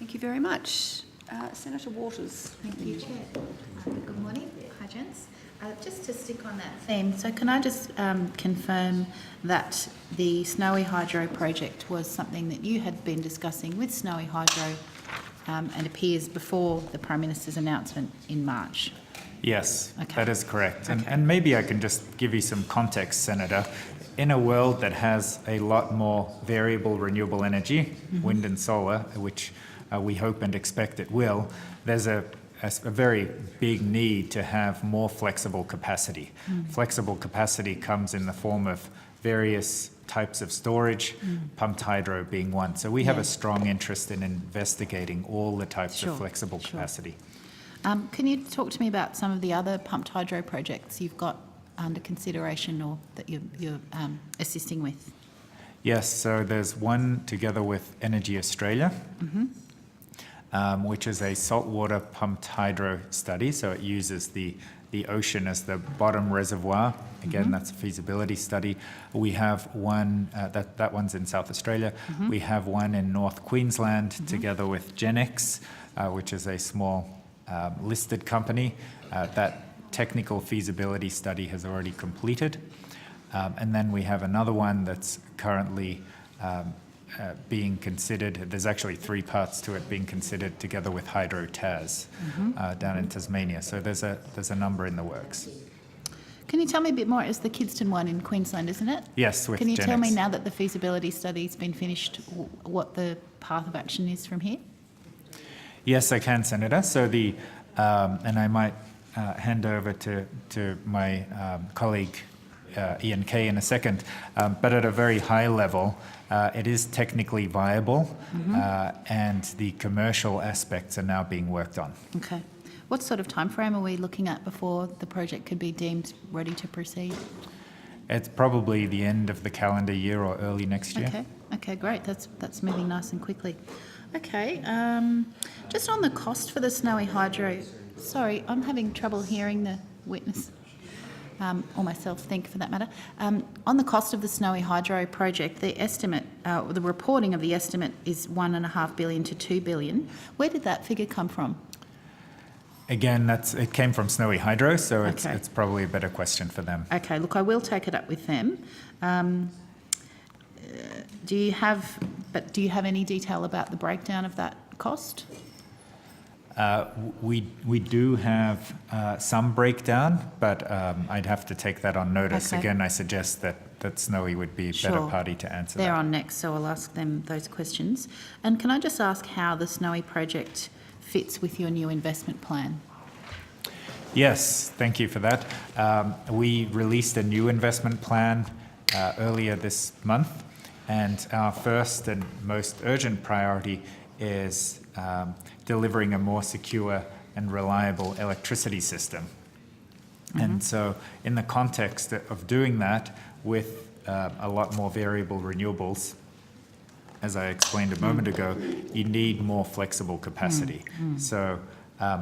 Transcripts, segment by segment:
Thank you very much. Senator Waters. Thank you, Chair. Good morning. Hi, gents. Just to stick on that theme, so can I just confirm that the Snowy Hydro project was something that you had been discussing with Snowy Hydro and appears before the Prime Minister's announcement in March? Yes, Okay. that is correct. Okay. And maybe I can just give you some context, Senator. In a world that has a lot more variable renewable energy, wind and solar, which we hope and expect it will, there's a very big need to have more flexible capacity. Flexible capacity comes in the form of various types of storage, pumped hydro being one. So we have a strong interest in investigating all the types of flexible capacity. Can you talk to me about some of the other pumped hydro projects you've got under consideration or that you're assisting with? Yes, so there's one together with Energy Australia, which is a saltwater pumped hydro study. So it uses the ocean as the bottom reservoir. Again, that's a feasibility study. We have one, that one's in South Australia. We have one in North Queensland together with Genex, which is a small listed company. That technical feasibility study has already completed. And then we have another one that's currently being considered. There's actually three parts to it being considered together with Hydro Tas down in Tasmania. So there's a number in the works. Can you tell me a bit more? It's the Kidston one in Queensland, isn't it? Yes, with Can you Genex. tell me now that the feasibility study's been finished, what the path of action is from here? Yes, I can, Senator. So and I might hand over to my colleague Ian Kay in a second, but at a very high level, it is technically viable and the commercial aspects are now being worked on. Okay. What sort of timeframe are we looking at before the project could be deemed ready to proceed? It's probably the end of the calendar year or early next year. Okay. Okay, great. That's moving nice and quickly. Okay. Just on the cost for the Snowy Hydro. Sorry, I'm having trouble hearing the witness. Or myself think for that matter. On the cost of the Snowy Hydro project, the estimate, the reporting of the estimate is $1.5 billion to $2 billion. Where did that figure come from? Again, it came from Snowy Hydro, so it's probably a better question for them. Okay, look, I will take it up with them. Do you have any detail about the breakdown of that cost? We do have some breakdown, but I'd have to take that on notice. Okay. Again, I suggest that Snowy would be a better party to answer that. They're on next, so I'll ask them those questions. And can I just ask how the Snowy project fits with your new investment plan? Yes, thank you for that. We released a new investment plan earlier this month, and our first and most urgent priority is delivering a more secure and reliable electricity system. And so in the context of doing that with a lot more variable renewables, as I explained a moment ago, you need more flexible capacity. So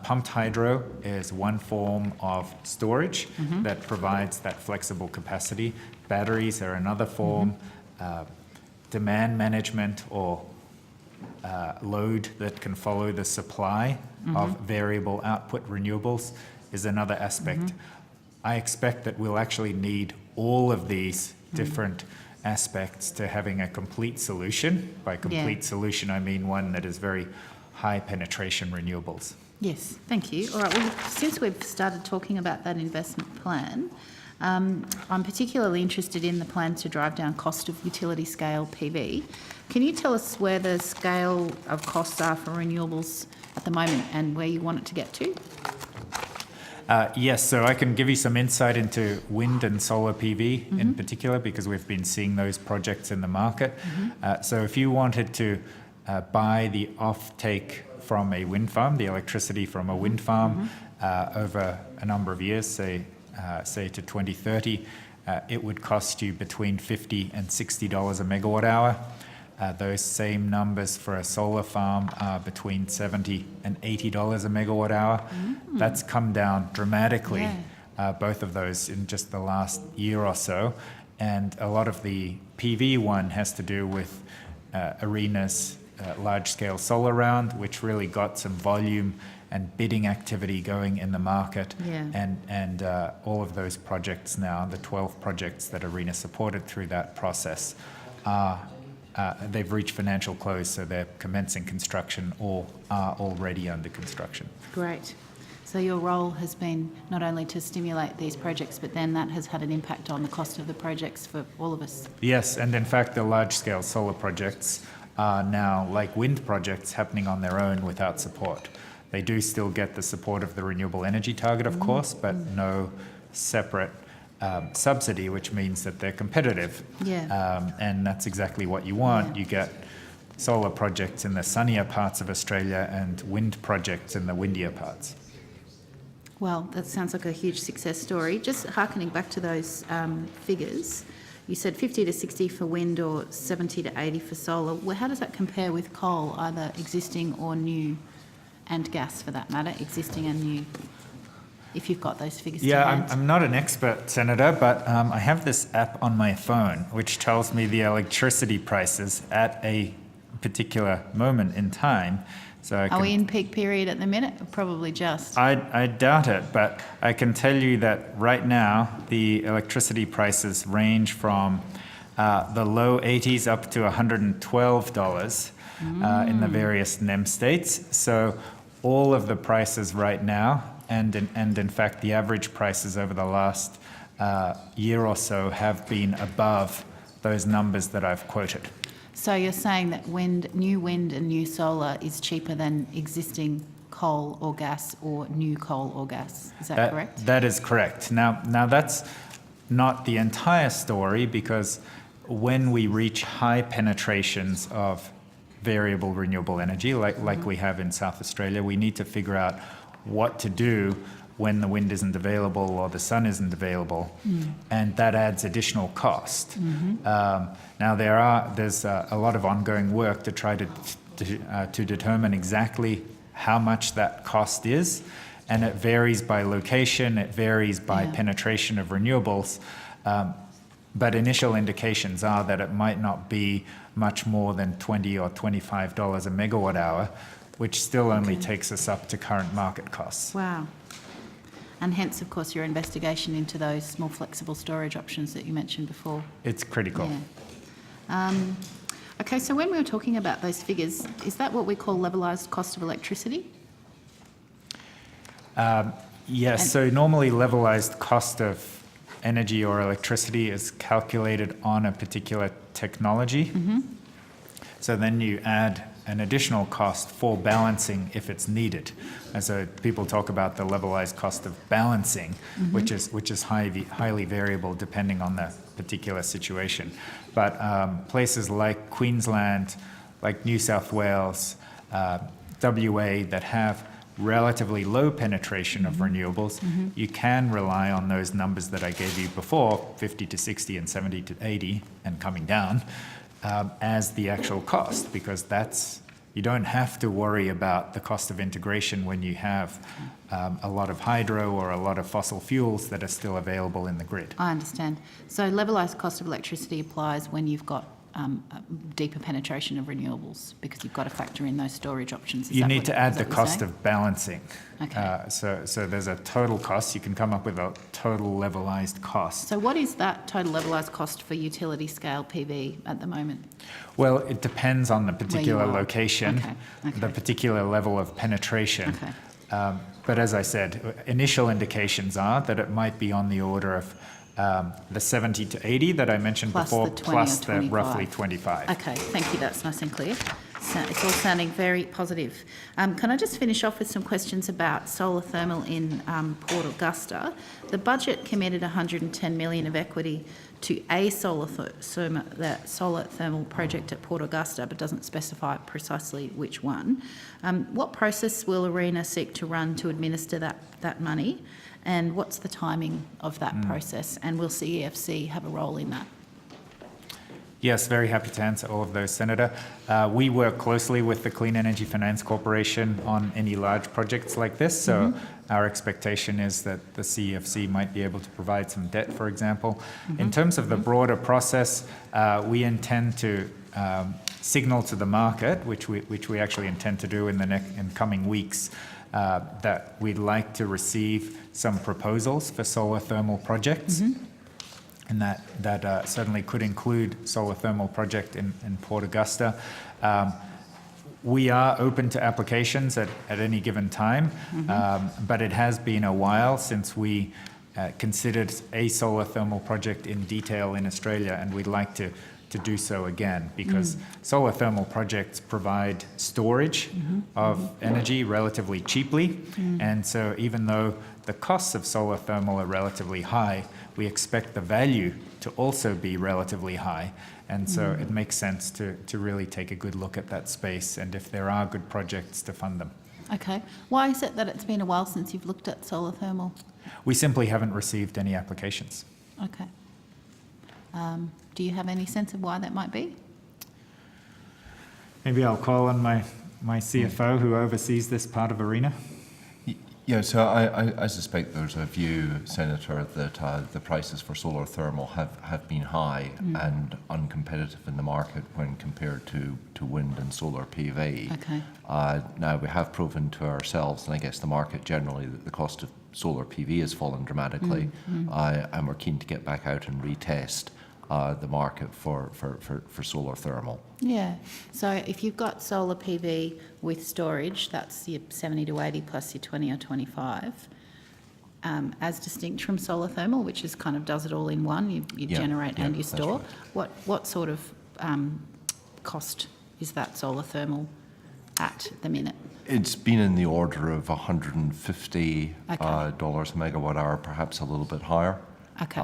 pumped hydro is one form of storage that provides that flexible capacity. Batteries are another form. Demand management or load that can follow the supply of variable output renewables is another aspect. I expect that we'll actually need all of these different aspects to having a complete solution. By complete solution, I mean one that is very high penetration renewables. Yes, thank you. All right, well, since we've started talking about that investment plan, I'm particularly interested in the plan to drive down cost of utility scale PV. Can you tell us where the scale of costs are for renewables at the moment and where you want it to get to? Yes, so I can give you some insight into wind and solar PV in particular, because we've been seeing those projects in the market. So if you wanted to buy the offtake from a wind farm, the electricity from a wind farm over a number of years, say to 2030, it would cost you between $50 and $60 a megawatt hour. Those same numbers for a solar farm are between $70 and $80 a megawatt hour. That's come down dramatically, both of those in just the last year or so. And a lot of the PV one has to do with ARENA's large-scale solar round, which really got some volume and bidding activity going in the market. Yeah. And all of those projects now, the 12 projects that ARENA supported through that process, they've reached financial close, so they're commencing construction or are already under construction. Great. So your role has been not only to stimulate these projects, but then that has had an impact on the cost of the projects for all of us. Yes, and in fact, the large-scale solar projects are now, like wind projects, happening on their own without support. They do still get the support of the renewable energy target, of course, but no separate subsidy, which means that they're competitive. Yeah. And that's exactly what you want. Yeah. You get solar projects in the sunnier parts of Australia and wind projects in the windier parts. Well, that sounds like a huge success story. Just hearkening back to those figures, you said 50 to 60 for wind or 70 to 80 for solar. Well, how does that compare with coal, either existing or new, and gas for that matter, existing and new, if you've got those figures to hand? I'm not an expert, Senator, but I have this app on my phone which tells me the electricity prices at a particular moment in time. So Are we in peak period at the minute? Probably just. I doubt it, but I can tell you that right now the electricity prices range from the low 80s up to $112 in the various NEM states. So all of the prices right now, and in fact the average prices over the last year or so have been above those numbers that I've quoted. So you're saying that new wind and new solar is cheaper than existing coal or gas or new coal or gas. Is that correct? That is correct. Now that's not the entire story, because when we reach high penetrations of variable renewable energy, like we have in South Australia, we need to figure out what to do when the wind isn't available or the sun isn't available, and that adds additional cost. Now there's a lot of ongoing work to try to determine exactly how much that cost is, and it varies by location, it varies by penetration of renewables, but initial indications are that it might not be much more than $20 or $25 a megawatt hour, which still only takes us up to current market costs. Wow. And hence, of course, your investigation into those more flexible storage options that you mentioned before. It's critical. Yeah. Okay, so when we were talking about those figures, is that what we call levelised cost of electricity? Yes, so normally levelized cost of energy or electricity is calculated on a particular technology. So then you add an additional cost for balancing if it's needed. And so people talk about the levelized cost of balancing, which is highly variable depending on the particular situation. But places like Queensland, like New South Wales, WA, that have relatively low penetration of renewables, you can rely on those numbers that I gave you before, 50 to 60 and 70 to 80 and coming down, as the actual cost, because you don't have to worry about the cost of integration when you have a lot of hydro or a lot of fossil fuels that are still available in the grid. I understand. So levelised cost of electricity applies when you've got a deeper penetration of renewables, because you've got to factor in those storage options. You need to add the cost of balancing. Okay. So there's a total cost. You can come up with a total levelised cost. So what is that total levelised cost for utility scale PV at the moment? Well, it depends on the particular location, Okay. the particular level of penetration. Okay. But as I said, initial indications are that it might be on the order of the 70 to 80 that I mentioned Plus before, the 20 plus or the 25. roughly 25. Okay, thank you. That's nice and clear. So it's all sounding very positive. Can I just finish off with some questions about solar thermal in Port Augusta? The budget committed $110 million of equity to a solar thermal project at Port Augusta, but doesn't specify precisely which one. What process will ARENA seek to run to administer that money? And what's the timing of that process? And will CEFC have a role in that? Yes, very happy to answer all of those, Senator. We work closely with the Clean Energy Finance Corporation on any large projects like this. So our expectation is that the CEFC might be able to provide some debt, for example. In terms of the broader process, we intend to signal to the market, which we actually intend to do in coming weeks, that we'd like to receive some proposals for solar thermal projects. And that certainly could include solar thermal project in Port Augusta. We are open to applications at any given time, but it has been a while since we considered a solar thermal project in detail in Australia, and we'd like to do so again, because solar thermal projects provide storage of energy relatively cheaply. And so even though the costs of solar thermal are relatively high, we expect the value to also be relatively high. And so it makes sense to really take a good look at that space, and if there are good projects, to fund them. Okay. Why is it that it's been a while since you've looked at solar thermal? We simply haven't received any applications. Okay. Do you have any sense of why that might be? Maybe I'll call on my CFO who oversees this part of ARENA. Yeah, so I suspect there's a view, Senator, that the prices for solar thermal have been high and uncompetitive in the market when compared to wind and solar PV. Okay. Now, we have proven to ourselves, and I guess the market generally, that the cost of solar PV has fallen dramatically, and we're keen to get back out and retest the market for solar thermal. Yeah. So if you've got solar PV with storage, that's your 70 to 80 plus your 20 or 25, as distinct from solar thermal, which is kind of does it all in one. You generate and you store. Right. What sort of cost is that solar thermal at the minute? It's been in the order of $150 Okay. dollars a megawatt hour, perhaps a little bit higher. Okay.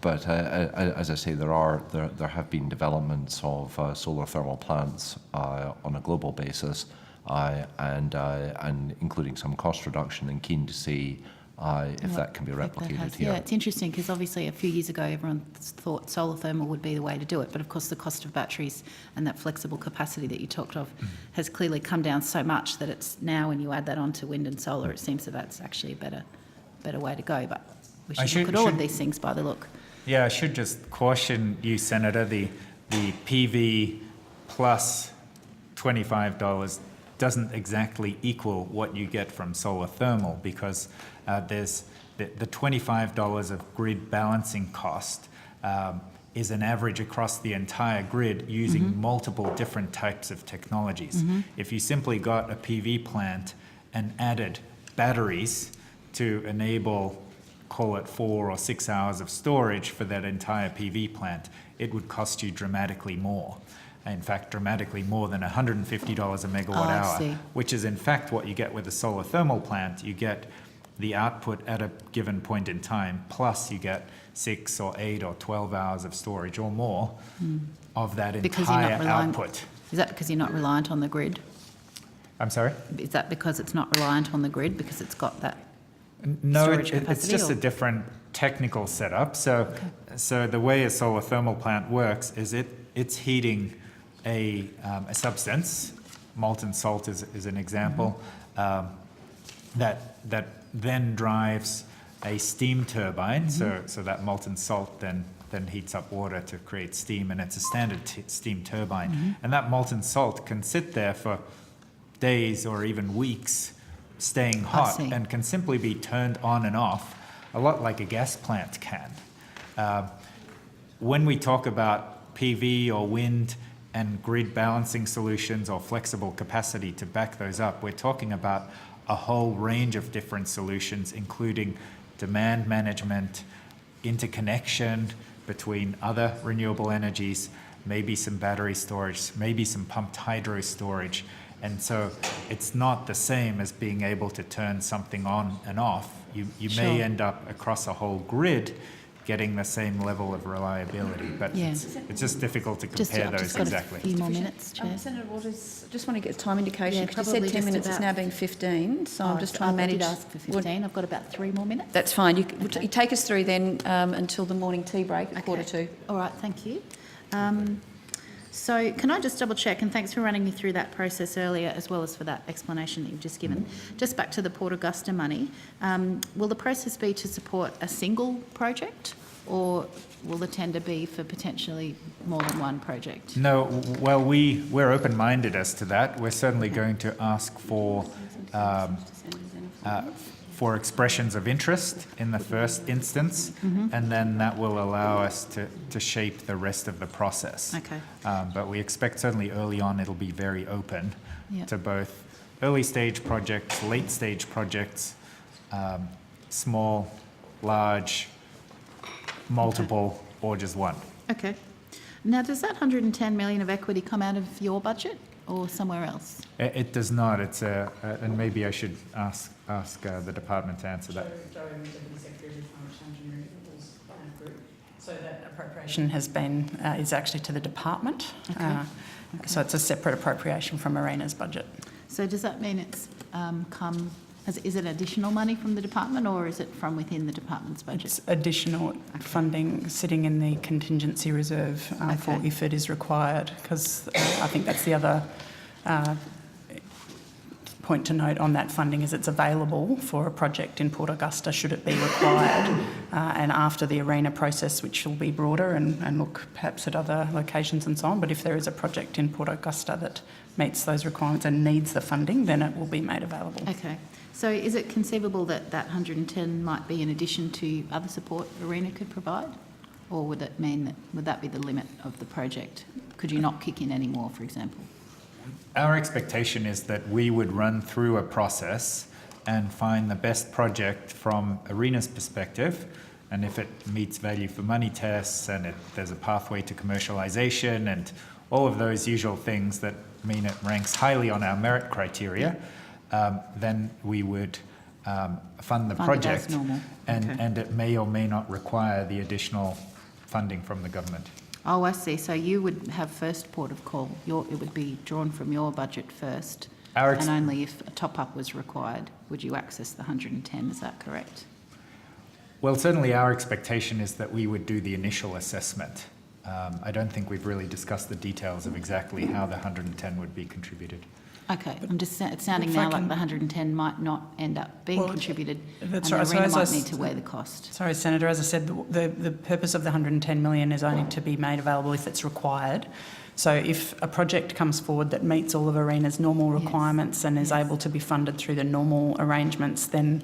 But as I say, there have been developments of solar thermal plants on a global basis, and including some cost reduction, and keen to see if that can be replicated here. Yeah, it's interesting because obviously a few years ago everyone thought solar thermal would be the way to do it, but of course the cost of batteries and that flexible capacity that you talked of has clearly come down so much that it's now, when you add that onto wind and solar, it seems that that's actually a better way to go. But we should look at all of these things by the look. Yeah, I should just caution you, Senator, the PV plus $25 doesn't exactly equal what you get from solar thermal, because there's the $25 of grid balancing cost is an average across the entire grid using multiple different types of technologies. If you simply got a PV plant and added batteries to enable, call it 4 or 6 hours of storage for that entire PV plant, it would cost you dramatically more. In fact, dramatically more than $150 a megawatt hour, which is in fact what you get with a solar thermal plant. You get the output at a given point in time, plus you get 6 or 8 or 12 hours of storage or more of that entire output. Is that because you're not reliant on the grid? I'm sorry? Is that because it's not reliant on the grid because it's got that? No, it's just a different technical setup. So the way a solar thermal plant works is it's heating a substance, molten salt is an example, that then drives a steam turbine. So that molten salt then heats up water to create steam, and it's a standard steam turbine. And that molten salt can sit there for days or even weeks, staying hot, and can simply be turned on and off, a lot like a gas plant can. When we talk about PV or wind and grid balancing solutions or flexible capacity to back those up, we're talking about a whole range of different solutions, including demand management, interconnection between other renewable energies, maybe some battery storage, maybe some pumped hydro storage. And so it's not the same as being able to turn something on and off. You may end up across a whole grid getting the same level of reliability, but it's just difficult to compare those exactly. A few more minutes, Chair. Senator Waters, just want to get a time indication, Yeah, because you said 10 minutes, it's about- now been 15, so I'm just trying to manage. I did ask for 15. I've got about 3 more minutes. That's fine. You take us through then until the morning tea break at 1:45. All right, thank you. So can I just double check, and thanks for running me through that process earlier as well as for that explanation that you've just given. Just back to the Port Augusta money, will the process be to support a single project, or will the tender be for potentially more than one project? No, well, we're open-minded as to that. We're certainly going to ask for expressions of interest in the first instance, and then that will allow us to shape the rest of the process. Okay. But we expect certainly early on it'll be very open Yeah. to both early stage projects, late stage projects, small, large, multiple, or just one. Okay. Now, does that 110 million of equity come out of your budget or somewhere else? It does not. It's and maybe I should ask the department to answer that. Joe, Deputy Secretary of Climate Change and Renewables Group. So that appropriation has been is actually to the department. Okay. So it's a separate appropriation from ARENA's budget. So does that mean it's is it additional money from the department, or is it from within the department's budget? It's additional funding sitting in the contingency reserve for Okay. if it is required, because I think that's the other point to note on that funding is it's available for a project in Port Augusta should it be required, and after the ARENA process, which will be broader and look perhaps at other locations and so on, but if there is a project in Port Augusta that meets those requirements and needs the funding, then it will be made available. Okay. So is it conceivable that that 110 might be in addition to other support ARENA could provide? Or would it mean that, would that be the limit of the project? Could you not kick in any more, for example? Our expectation is that we would run through a process and find the best project from ARENA's perspective, and if it meets value for money tests and there's a pathway to commercialisation and all of those usual things that mean it ranks highly on our merit criteria, then we would fund the Fund it as project, normal. Okay. and it may or may not require the additional funding from the government. Oh, I see. So you would have first port of call. It would be drawn from your budget first, and only if a top-up was required would you access the 110. Is that correct? Well, certainly our expectation is that we would do the initial assessment. I don't think we've really discussed the details of exactly how the 110 would be contributed. Okay. It's sounding if I now like can- the 110 might not end up being contributed, that's and right. So ARENA as I might need s- to weigh the cost. Sorry, Senator, as I said, the purpose of the 110 million is only to be made available if it's required. So if a project comes forward that meets all of ARENA's normal Yes. requirements and is Yes. able to be funded through the normal arrangements, then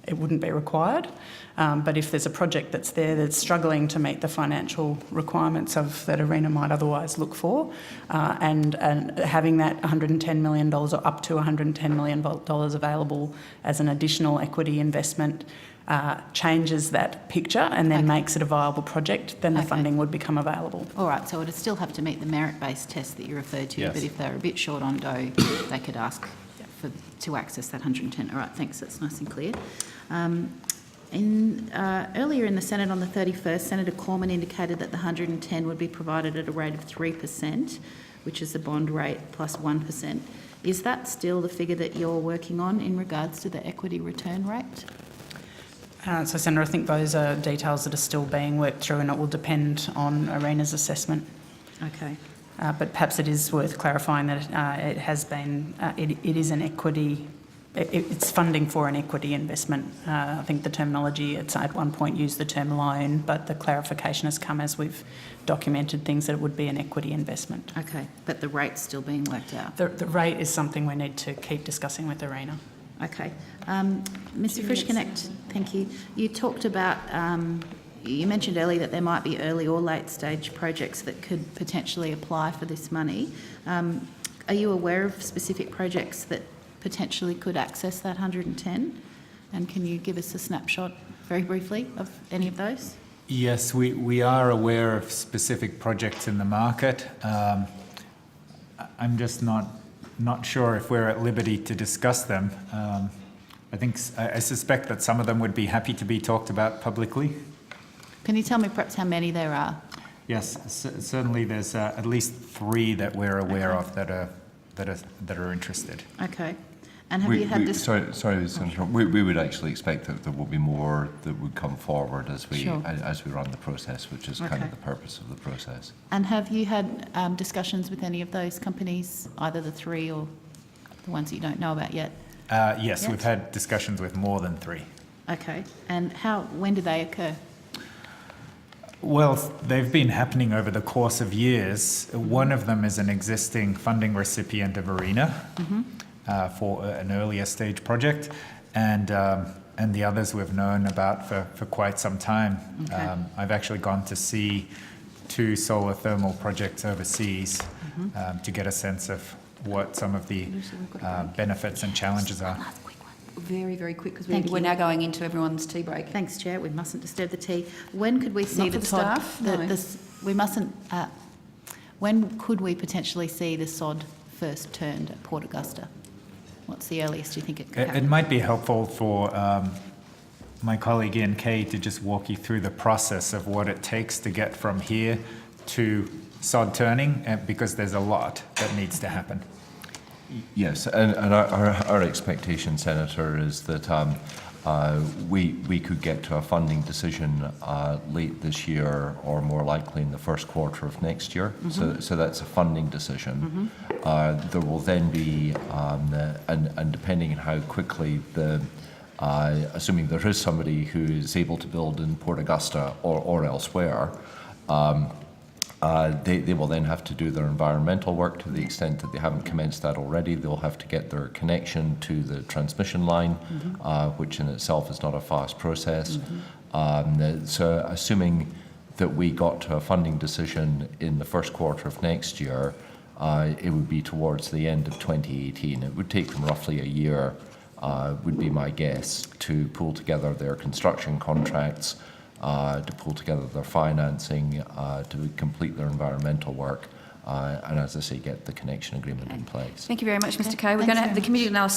it wouldn't be required. But if there's a project that's there that's struggling to meet the financial requirements of that ARENA might otherwise look for, and having that $110 million or up to $110 million available as an additional equity investment changes that picture and then makes it a viable project, then the Okay. funding would become available. All right, so it would still have to meet the merit-based test that you referred to, Yes. but if they're a bit short on dough, they could ask to access that 110. All right, thanks, that's nice and clear. Earlier in the Senate on the 31st, Senator Cormann indicated that the 110 would be provided at a rate of 3%, which is the bond rate plus 1%. Is that still the figure that you're working on in regards to the equity return rate? So, Senator, I think those are details that are still being worked through and it will depend on ARENA's assessment. Okay. But perhaps it is worth clarifying that it has been, it is an equity, it's funding for an equity investment. I think the terminology, it's at one point used the term loan, but the clarification has come as we've documented things that it would be an equity investment. Okay, but the rate's still being worked out? The rate is something we need to keep discussing with ARENA. Okay. Mr Frischknecht, thank you. You talked about, you mentioned earlier that there might be early or late stage projects that could potentially apply for this money. Are you aware of specific projects that potentially could access that 110? And can you give us a snapshot very briefly of any of those? Yes, we are aware of specific projects in the market. I'm just not sure if we're at liberty to discuss them. I suspect that some of them would be happy to be talked about publicly. Can you tell me perhaps how many there are? Yes, certainly there's at least 3 that we're aware of that are interested. Okay. And have you had this? Sorry, Senator. We would actually expect that there will be more that would come forward as we Sure. as we run the process, which is kind Okay. of the purpose of the process. And have you had discussions with any of those companies, either the three or the ones that you don't know about yet? Yes, Yes. we've had discussions with more than 3. Okay. And when do they occur? Well, they've been happening over the course of years. One of them is an existing funding recipient of ARENA for an earlier stage project, and the others we've known about for quite some time. Okay. I've actually gone to see 2 solar thermal projects overseas to get a sense of what some of the benefits and challenges are. Very, very quick, because Thank we're you. now going into everyone's tea break. Thanks, Chair. We mustn't disturb the tea. When could we see Not for the staff, no. we mustn't. When could we potentially see the sod first turned at Port Augusta? What's the earliest you think it could It happen? might be helpful for my colleague Ian Kay to just walk you through the process of what it takes to get from here to sod turning, because there's a lot that needs to happen. Yes, and our expectation, Senator, is that we could get to a funding decision late this year, or more likely in the first quarter of next year. So that's a funding decision. There will then be, and depending on how quickly assuming there is somebody who is able to build in Port Augusta or elsewhere, they will then have to do their environmental work. To the extent that they haven't commenced that already, they'll have to get their connection to the transmission line, which in itself is not a fast process. So assuming that we got to a funding decision in the first quarter of next year, it would be towards the end of 2018. It would take them roughly a year, would be my guess, to pull together their construction contracts, to pull together their financing, to complete their environmental work, and as I say, get the connection agreement in place. Thank you very much, Mr. Kay. We're Thanks going to have very the much. committee now